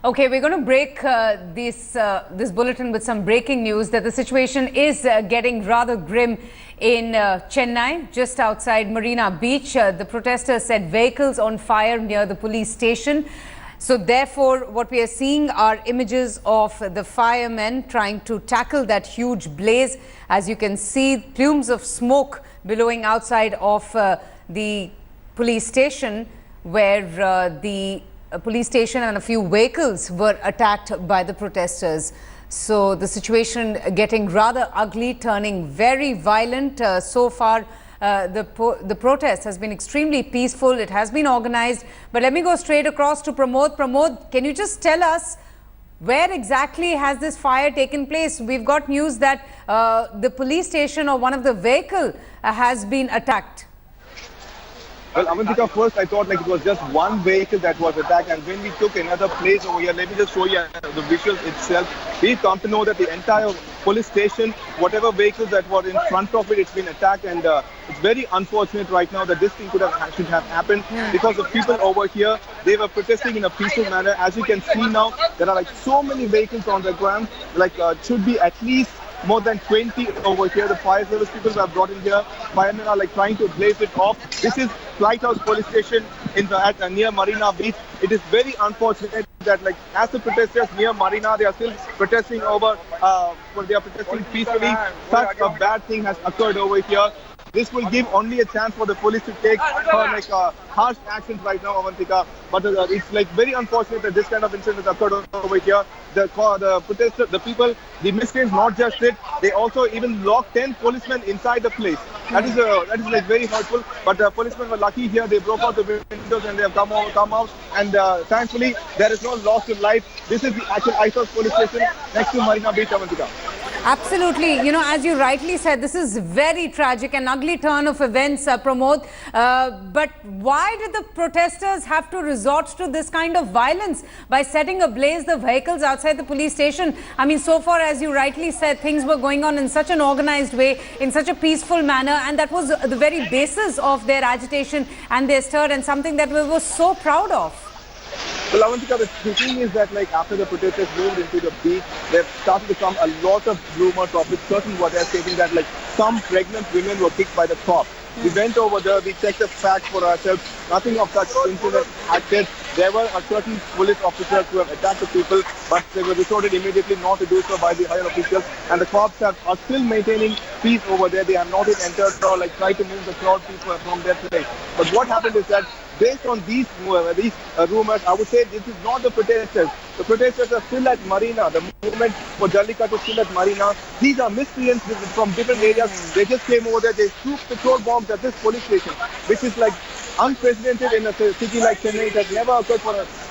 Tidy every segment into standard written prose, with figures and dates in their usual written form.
Okay, we're going to break this bulletin with some breaking news that the situation is getting rather grim in Chennai, just outside Marina Beach. The protesters set vehicles on fire near the police station. So therefore, what we are seeing are images of the firemen trying to tackle that huge blaze. As you can see, plumes of smoke billowing outside of the police station, where the police station and a few vehicles were attacked by the protesters. So the situation getting rather ugly, turning very violent. So far, the protest has been extremely peaceful. It has been organized. But let me go straight across to Pramod. Pramod, can you just tell us where exactly has this fire taken place? We've got news that the police station or one of the vehicle has been attacked. Well, Avantika, first I thought like it was just one vehicle that was attacked, and when we took another place over here, let me just show you the visuals itself. We've come to know that the entire police station, whatever vehicles that were in front of it, it's been attacked, and it's very unfortunate right now that this thing should have happened because the people over here, they were protesting in a peaceful manner. As you can see now, there are like so many vehicles on the ground, like should be at least more than 20 over here. The fire service people were brought in here. Firemen are like trying to blaze it off. This is Lighthouse Police Station near Marina Beach. It is very unfortunate that like as the protesters near Marina, they are still protesting over, they are protesting peacefully. Such a bad thing has occurred over here. This will give only a chance for the police to take harsh actions right now, Avantika. But it's like very unfortunate that this kind of incident has occurred over here. The protesters, the people, the miscreants not just it, they also even locked 10 policemen inside the place. That is like very hurtful. But the policemen were lucky here. They broke out the windows and they have come out. And thankfully, there is no loss to life. This is the actual Lighthouse Police Station next to Marina Beach, Avantika. Absolutely. You know, as you rightly said, this is very tragic, an ugly turn of events, Pramod. But why did the protesters have to resort to this kind of violence by setting ablaze the vehicles outside the police station? I mean, so far, as you rightly said, things were going on in such an organized way, in such a peaceful manner, and that was the very basis of their agitation and their stir, and something that we were so proud of. Well, Avantika, the thing is that like after the protesters moved into the beach, there started to come a lot of rumors of it. Certain what they're stating that like some pregnant women were kicked by the cops. We went over there, we checked the facts for ourselves. Nothing of such incident acted. There were a certain police officers who have attacked the people, but they were resorted immediately not to do so by the higher officials. And the cops are still maintaining peace over there. They have not yet entered or like tried to move the crowd people from their place. But what happened is that based on these rumors, I would say this is not the protesters. The protesters are still at Marina. The movement for Jallikattu is still at Marina. These are miscreants from different areas. They just came over there. They threw petrol bombs at this police station, which is like unprecedented in a city like Chennai. It has never occurred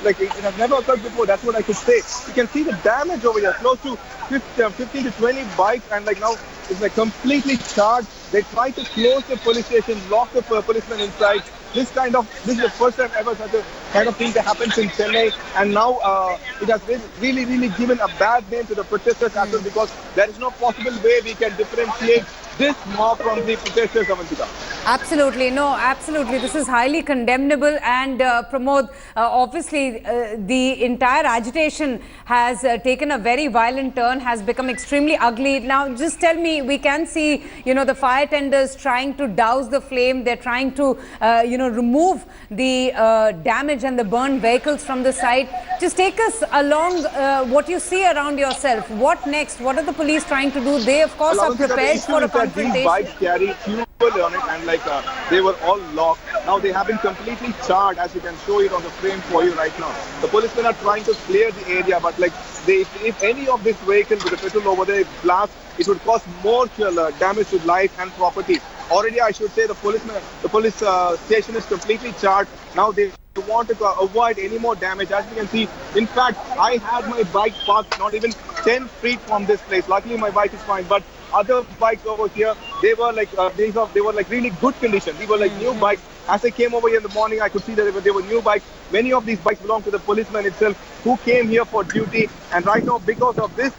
it has never occurred before. That's what I could say. You can see the damage over here. Close to 15 to 20 bikes, and like now it's like completely charged. They tried to close the police station, lock the policemen inside. This is the first time ever such a kind of thing that happens in Chennai, and now it has really given a bad name to the protesters as well, because there is no possible way we can differentiate this mob from the protesters, Avantika. Absolutely. No, absolutely. This is highly condemnable. And Pramod, obviously, the entire agitation has taken a very violent turn, has become extremely ugly. Now, just tell me, we can see, you know, the fire tenders trying to douse the flame. They're trying to, remove the damage and the burned vehicles from the site. Just take us along what you see around yourself. What next? What are the police trying to do? They, of course, are prepared for a confrontation. These bikes carry fuel on it, and like they were all locked. Now they have been completely charred, as you can show it on the frame for you right now. The policemen are trying to clear the area, but like if any of this vehicle with the petrol over there blast, it would cause more damage to life and property. Already, I should say the police station is completely charred. Now they want to avoid any more damage. As you can see, in fact, I had my bike parked not even 10 feet from this place. Luckily, my bike is fine, but other bikes over here, they were like really good condition. They were like new bikes. As I came over here in the morning, I could see that they were new bikes. Many of these bikes belong to the policeman itself, who came here for duty. And right now, because of this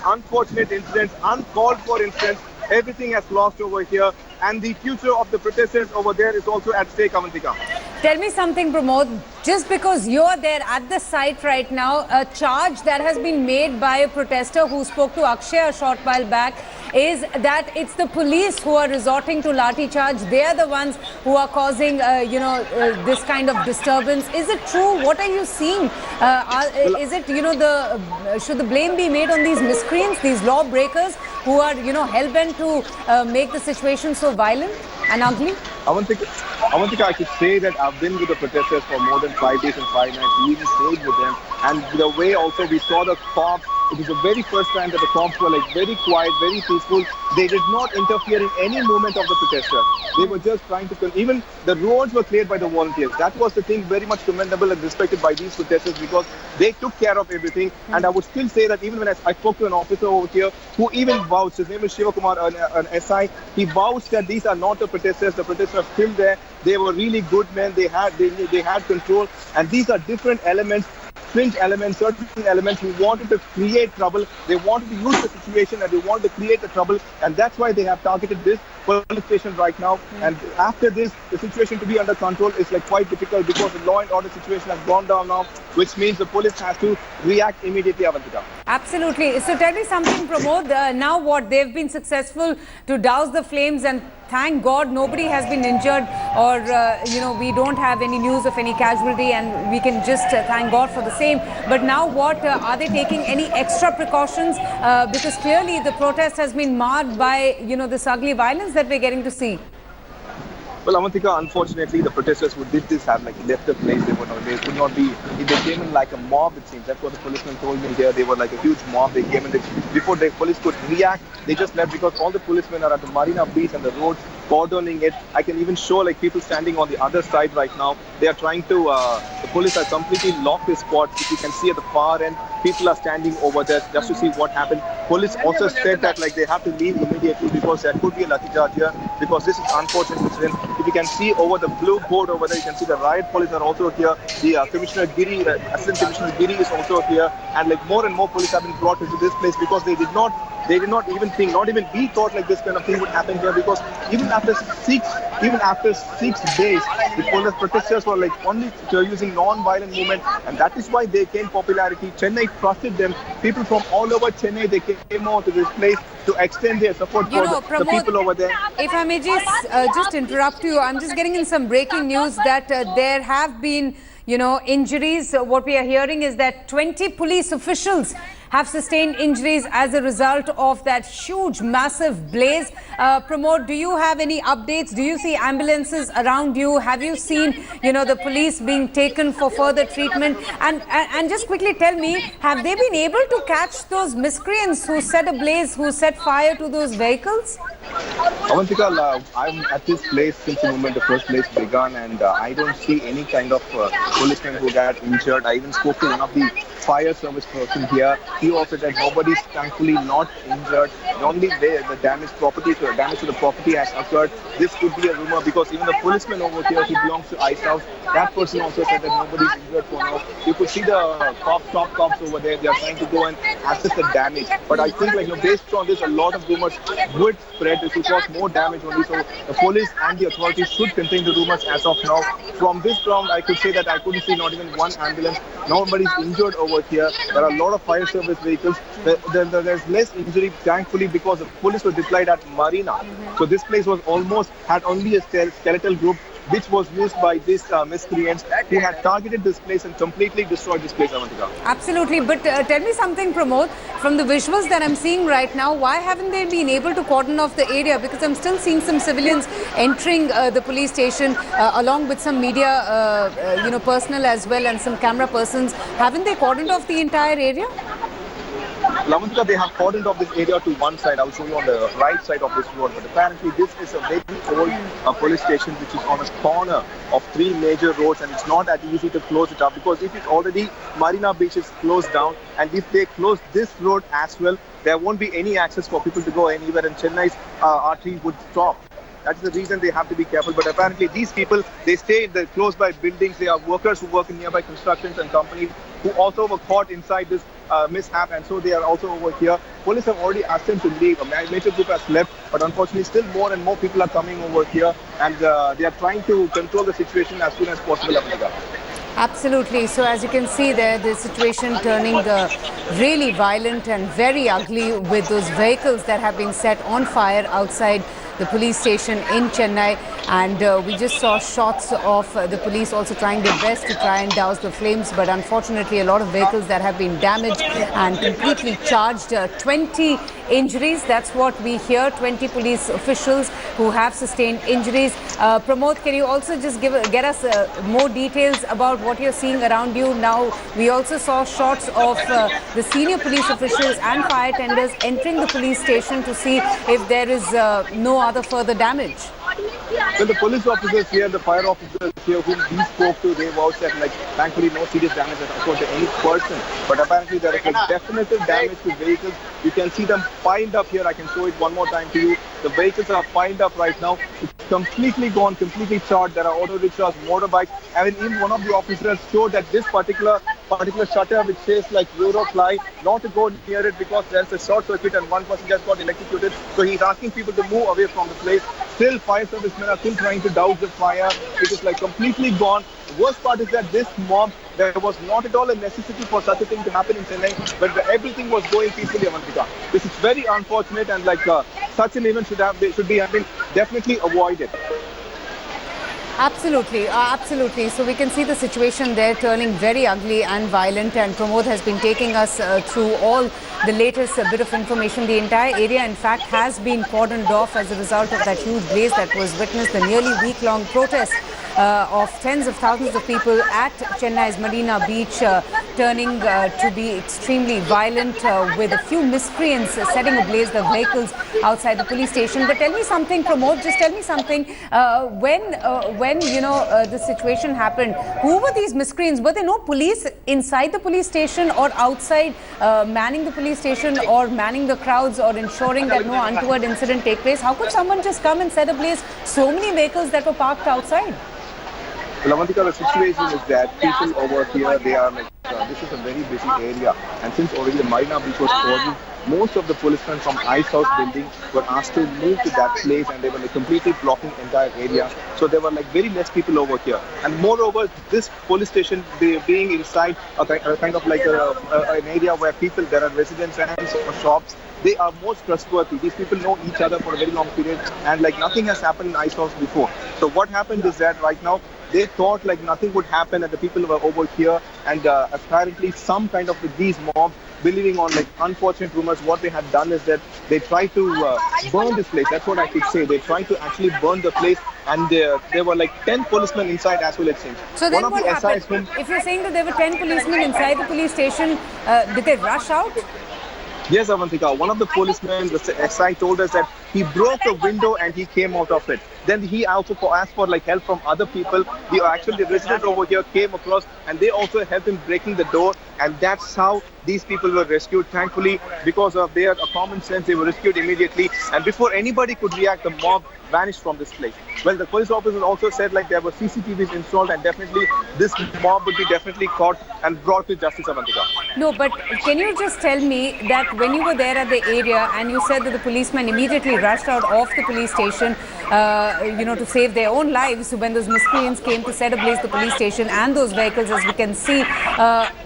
unfortunate incident, uncalled for incident, everything has lost over here, and the future of the protesters over there is also at stake, Avantika. Tell me something, Pramod. Just because you're there at the site right now, a charge that has been made by a protester who spoke to Akshay a short while back is that it's the police who are resorting to lathi charge. They are the ones who are causing, this kind of disturbance. Is it true? What are you seeing? Is it, should the blame be made on these miscreants, these lawbreakers who are, hell-bent to make the situation so violent and ugly? Avantika, I could say that I've been with the protesters for more than 5 days and 5 nights. We even stayed with them. And the way also we saw the cops, it was the very first time that the cops were like very quiet, very peaceful. They did not interfere in any movement of the protester. They were just trying to, even the roads were cleared by the volunteers. That was the thing very much commendable and respected by these protesters because they took care of everything. And I would still say that even when I spoke to an officer over here who even vouched, his name is Kumar, an SI, he vouched that these are not the protesters. The protesters are still there. They were really good men. They had control. And these are different elements, fringe elements, certain elements who wanted to create trouble. They wanted to use the situation and they wanted to create the trouble. And that's why they have targeted this police station right now. And after this, the situation to be under control is like quite difficult because the law and order situation has gone down now, which means the police has to react immediately, Avantika. Absolutely. So tell me something, Pramod. Now what? They've been successful to douse the flames and thank God nobody has been injured or, we don't have any news of any casualty and we can just thank God for the same. But now what? Are they taking any extra precautions? Because clearly the protest has been marred by, this ugly violence that we're getting to see. Well, Avantika, unfortunately, the protesters who did this have left the place. They could not be. They came in like a mob, it seems. That's what the policeman told me here. They were like a huge mob. They came in. Before the police could react, they just left because all the policemen are at the Marina beach and the roads cordoning it. I can even show people standing on the other side right now. They are trying to, the police are completely locked this spot. If you can see at the far end, people are standing over there just to see what happened. Police also said that they have to leave immediately because there could be a lathi charge here because this is unfortunate incident. If you can see over the blue board over there, you can see the riot police are also here. The Commissioner Giri, Assistant Commissioner Giri is also here. And more and more police have been brought into this place because they did not even think, not even we thought this kind of thing would happen here because even after 6 days, the police protesters were only using non-violent movement and that is why they gained popularity. Chennai trusted them. People from all over Chennai, they came out to this place to extend their support for the people over there. If I may just interrupt you, I'm just getting in some breaking news that there have been, injuries. What we are hearing is that 20 police officials have sustained injuries as a result of that huge, massive blaze. Pramod, do you have any updates? Do you see ambulances around you? Have you seen, the police being taken for further treatment? And just quickly tell me, have they been able to catch those miscreants who set ablaze, who set fire to those vehicles? Avantika, I'm at this place since the moment the first place began and I don't see any kind of policemen who got injured. I even spoke to one of the fire service person here. He also said nobody's thankfully not injured. Only the damage to the property has occurred. This could be a rumor because even the policeman over here, he belongs to Ice House. That person also said that nobody's injured for now. You could see the top cops over there. They are trying to go and assess the damage. But I think based on this, a lot of rumors would spread. This will cause more damage only. So the police and the authorities should contain the rumors as of now. From this ground, I could say that I couldn't see not even one ambulance. Nobody's injured over here. There are a lot of fire service vehicles. There's less injury, thankfully, because the police were deployed at Marina. So this place was had only a skeletal group, which was used by these miscreants who had targeted this place and completely destroyed this place, Avantika. Absolutely. But tell me something, Pramod, from the visuals that I'm seeing right now, why haven't they been able to cordon off the area? Because I'm still seeing some civilians entering the police station along with some media, personnel as well and some camera persons. Haven't they cordoned off the entire area? Avantika, they have cordoned off this area to one side. I'll show you on the right side of this road. But apparently, this is a very old police station which is on a corner of 3 major roads, and it's not that easy to close it up because if it's already Marina Beach is closed down, and if they close this road as well, there won't be any access for people to go anywhere, and Chennai's artery would stop. That's the reason they have to be careful. But apparently these people, they stay in the close by buildings. They are workers who work in nearby constructions and companies. who also were caught inside this mishap, and so they are also over here. Police have already asked them to leave. A major group has left, but unfortunately still more and more people are coming over here, and they are trying to control the situation as soon as possible. Absolutely. So as you can see there, the situation turning really violent and very ugly with those vehicles that have been set on fire outside the police station in Chennai, and we just saw shots of the police also trying their best to try and douse the flames, but unfortunately a lot of vehicles that have been damaged and completely charged. 20 injuries, that's what we hear, 20 police officials who have sustained injuries. Pramod, can you also just get us more details about what you're seeing around you now? We also saw shots of the senior police officials and fire tenders entering the police station to see if there is no other further damage. Well, the police officers here, the fire officers here whom we spoke to, they vouched that thankfully no serious damage has occurred to any person. But apparently there is definitive damage to vehicles. You can see them piled up here. I can show it one more time to you. The vehicles are piled up right now. It's completely gone, completely charred. There are auto rickshaws, motorbikes. I mean, even one of the officers showed that this particular shutter which says Europly, not to go near it because there's a short circuit and one person just got electrocuted. So he's asking people to move away from the place. Still, fire servicemen are still trying to douse the fire. It is completely gone. The worst part is that this mob, there was not at all a necessity for such a thing to happen in Chennai, but everything was going peacefully, Avantika. This is very unfortunate, and such an event should be definitely avoided. Absolutely, absolutely. So we can see the situation there turning very ugly and violent, and Pramod has been taking us through all the latest bit of information. The entire area, in fact, has been cordoned off as a result of that huge blaze that was witnessed, the nearly week-long protest of tens of thousands of people at Chennai's Marina Beach, turning to be extremely violent with a few miscreants setting ablaze the vehicles outside the police station. But tell me something, Pramod, just tell me something. When the situation happened, who were these miscreants? Were there no police inside the police station or outside manning the police station or manning the crowds or ensuring that no untoward incident take place? How could someone just come and set ablaze so many vehicles that were parked outside? Well, Avantika, the situation is that people over here, they are this is a very busy area, and since already the Marina Beach was cordoned, most of the policemen from Ice House building were asked to move to that place, and they were completely blocking the entire area. So there were very less people over here. And moreover, this police station being inside a kind of an area where people, there are residents and shops, they are most trustworthy. These people know each other for a very long period, and nothing has happened in Ice House before. So what happened is that right now, they thought nothing would happen, and the people were over here, and apparently some kind of these mobs, believing on unfortunate rumors, what they had done is that they tried to burn this place. That's what I could say. They tried to actually burn the place, and there were 10 policemen inside as well, it seems. So then what happened? If you're saying that there were 10 policemen inside the police station, did they rush out? Yes, Avantika. One of the policemen, the SI, told us that he broke a window and he came out of it. Then he also asked for help from other people. The resident over here came across, and they also helped him breaking the door. And that's how these people were rescued. Thankfully, because of their common sense, they were rescued immediately. And before anybody could react, the mob vanished from this place. Well, the police officers also said there were CCTVs installed, and definitely this mob would be definitely caught and brought to justice, Avantika. No, but can you just tell me that when you were there at the area and you said that the policemen immediately rushed out of the police station, to save their own lives, when those miscreants came to set ablaze the police station and those vehicles, as we can see,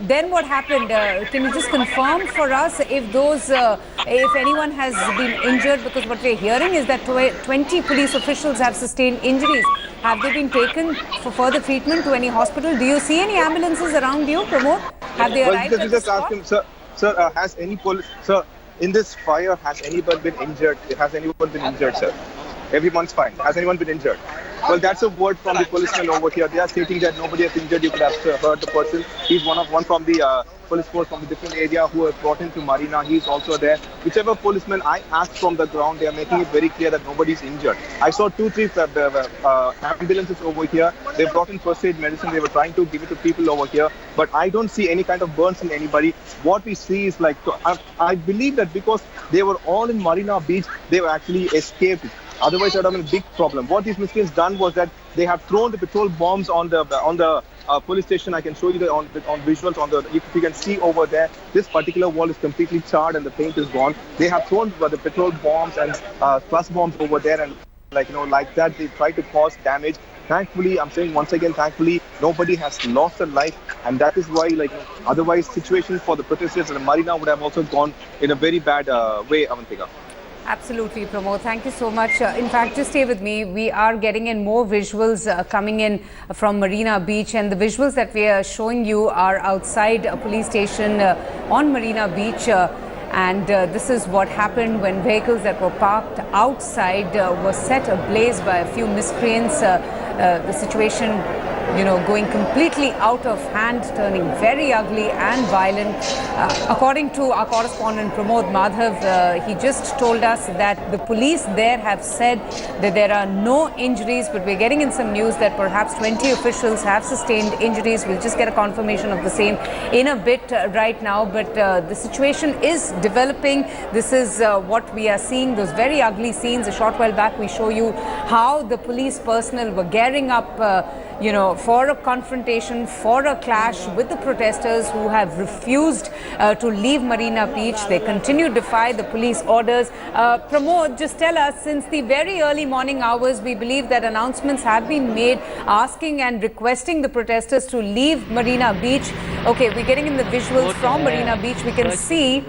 then what happened? Can you just confirm for us if anyone has been injured? Because what we're hearing is that 20 police officials have sustained injuries. Have they been taken for further treatment to any hospital? Do you see any ambulances around you, Pramod? Have they arrived at the spot? Sir, has any police, sir, in this fire, has anyone been injured? Has anyone been injured, sir? Everyone's fine. Has anyone been injured? Well, that's a word from the policemen over here. They are stating that nobody has injured. You could have heard the person. He's one from the police force from a different area who was brought into Marina. He's also there. Whichever policeman I asked from the ground, they are making it very clear that nobody's injured. I saw 2-3 ambulances over here. They brought in first aid medicine. They were trying to give it to people over here. But I don't see any kind of burns in anybody. What we see is I believe that because they were all in Marina Beach, they were actually escaped. Otherwise, it would have been a big problem. What these miscreants done was that they have thrown the petrol bombs on the police station. I can show you on visuals on the, if you can see over there, this particular wall is completely charred and the paint is gone. They have thrown the petrol bombs and cluster bombs over there, and like that they try to cause damage. Thankfully, I'm saying once again, thankfully, nobody has lost a life, and that is why, otherwise, situation for the protesters in Marina would have also gone in a very bad way, Avantika. Absolutely, Pramod. Thank you so much. In fact, just stay with me. We are getting in more visuals coming in from Marina Beach, and the visuals that we are showing you are outside a police station on Marina Beach. And this is what happened when vehicles that were parked outside were set ablaze by a few miscreants. The situation, going completely out of hand, turning very ugly and violent. According to our correspondent Pramod Madhav, he just told us that the police there have said that there are no injuries, but we're getting in some news that perhaps 20 officials have sustained injuries. We'll just get a confirmation of the same in a bit right now, but the situation is developing. This is what we are seeing, those very ugly scenes. A short while back we show you how the police personnel were gearing up for a confrontation, for a clash with the protesters who have refused to leave Marina Beach. They continue to defy the police orders. Pramod, just tell us, since the very early morning hours, we believe that announcements have been made asking and requesting the protesters to leave Marina Beach. Okay, we're getting in the visuals from Marina Beach. We can see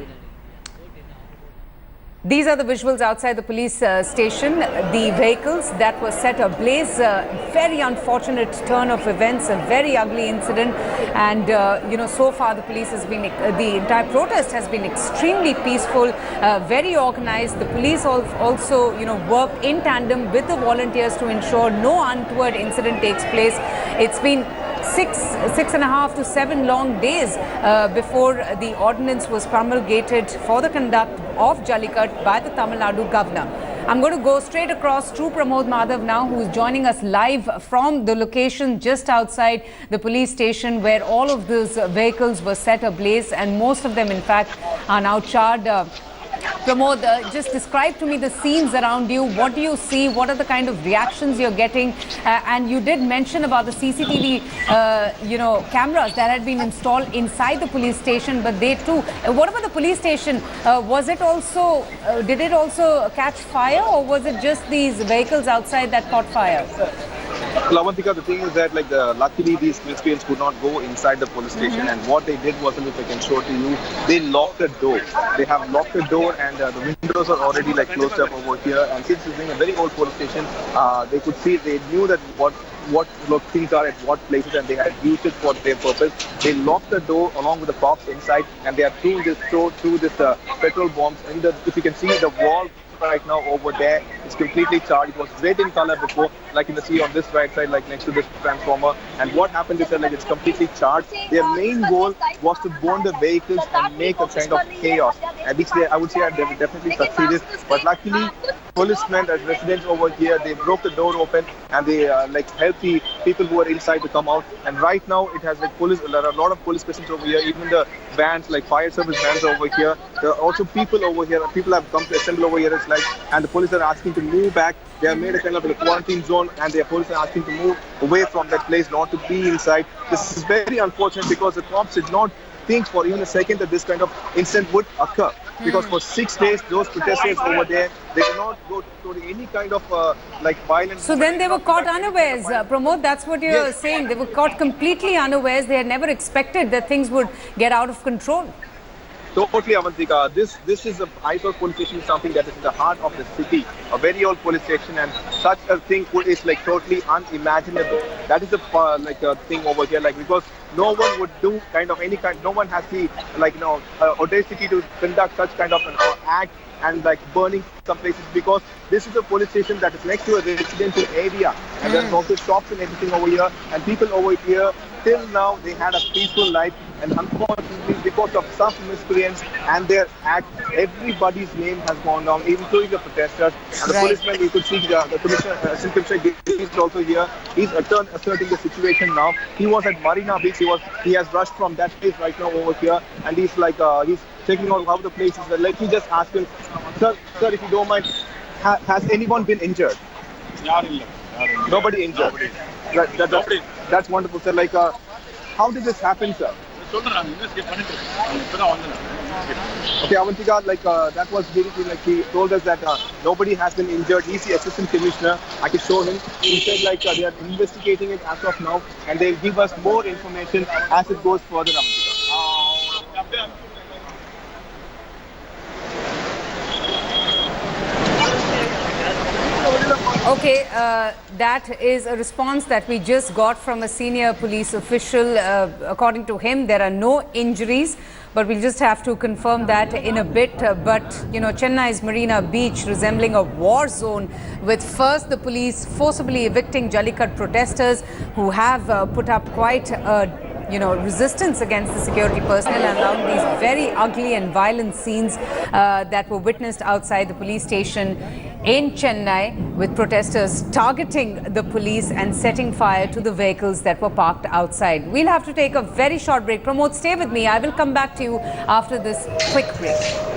these are the visuals outside the police station. The vehicles that were set ablaze. Very unfortunate turn of events, a very ugly incident. And, so far the police has been, the entire protest has been extremely peaceful, very organized. The police also, work in tandem with the volunteers to ensure no untoward incident takes place. It's been 6.5 to 7 long days before the ordinance was promulgated for the conduct of Jallikattu by the Tamil Nadu governor. I'm going to go straight across to Pramod Madhav now, who is joining us live from the location just outside the police station where all of those vehicles were set ablaze, and most of them in fact are now charred. Pramod, just describe to me the scenes around you. What do you see? What are the kind of reactions you're getting? And you did mention about the CCTV, cameras that had been installed inside the police station, but they too. What about the police station? Was it also, did it also catch fire, or was it just these vehicles outside that caught fire? Avantika, the thing is that luckily these miscreants could not go inside the police station, and what they did was, if I can show to you, they locked the door. They have locked the door, and the windows are already closed up over here. And since it's being a very old police station, they could see, they knew that what things are at what places, and they had used it for their purpose. They locked the door along with the cops inside, and they are through this petrol bombs. And if you can see the wall right now over there is completely charred. It was red in color before, like you can see on this right side, next to this transformer. And what happened is that it's completely charred. Their main goal was to burn the vehicles and make a kind of chaos, and which I would say they definitely succeeded. But luckily, policemen and residents over here, they broke the door open, and they helped the people who are inside to come out. And right now it has police. There are a lot of police presence over here. Even the vans, fire service vans over here. There are also people over here. People have come to assemble over here. And the police are asking to move back. They have made a kind of a quarantine zone, and the police are asking to move away from that place, not to be inside. This is very unfortunate because the cops did not think for even a second that this kind of incident would occur. Because for 6 days, those protesters over there, they did not go to any kind of violence. So then they were caught unawares. Pramod, that's what you're saying. They were caught completely unawares. They had never expected that things would get out of control. Totally, Avantika. This is a Hyper police station, something that is in the heart of the city, a very old police station, and such a thing is totally unimaginable. That is a thing over here, because no one would do no one has the audacity to conduct such kind of an act and burning some places, because this is a police station that is next to a residential area, and there's also shops and everything over here, and people over here till now they had a peaceful life, and unfortunately because of some miscreants and their act, everybody's name has gone down, including the protesters. And the policeman, you could see the commissioner is also here. He's asserting the situation now. He was at Marina Beach. He has rushed from that place right now over here, and he's he's checking out how the place is. Let me just ask him, sir, if you don't mind, has anyone been injured? Nobody injured. That's wonderful, sir. Like, how did this happen, sir? Okay, Avantika, like that was basically like he told us that nobody has been injured. He's the assistant commissioner. I could show him. He said like they are investigating it as of now, and they'll give us more information as it goes further, Avantika. Okay, that is a response that we just got from a senior police official. According to him, there are no injuries, but we'll just have to confirm that in a bit. But, you know, Chennai's Marina Beach resembling a war zone, with first the police forcibly evicting Jallikattu protesters who have put up quite resistance against the security personnel, and allowing these very ugly and violent scenes that were witnessed outside the police station in Chennai, with protesters targeting the police and setting fire to the vehicles that were parked outside. We'll have to take a very short break. Pramod, stay with me. I will come back to you after this quick break.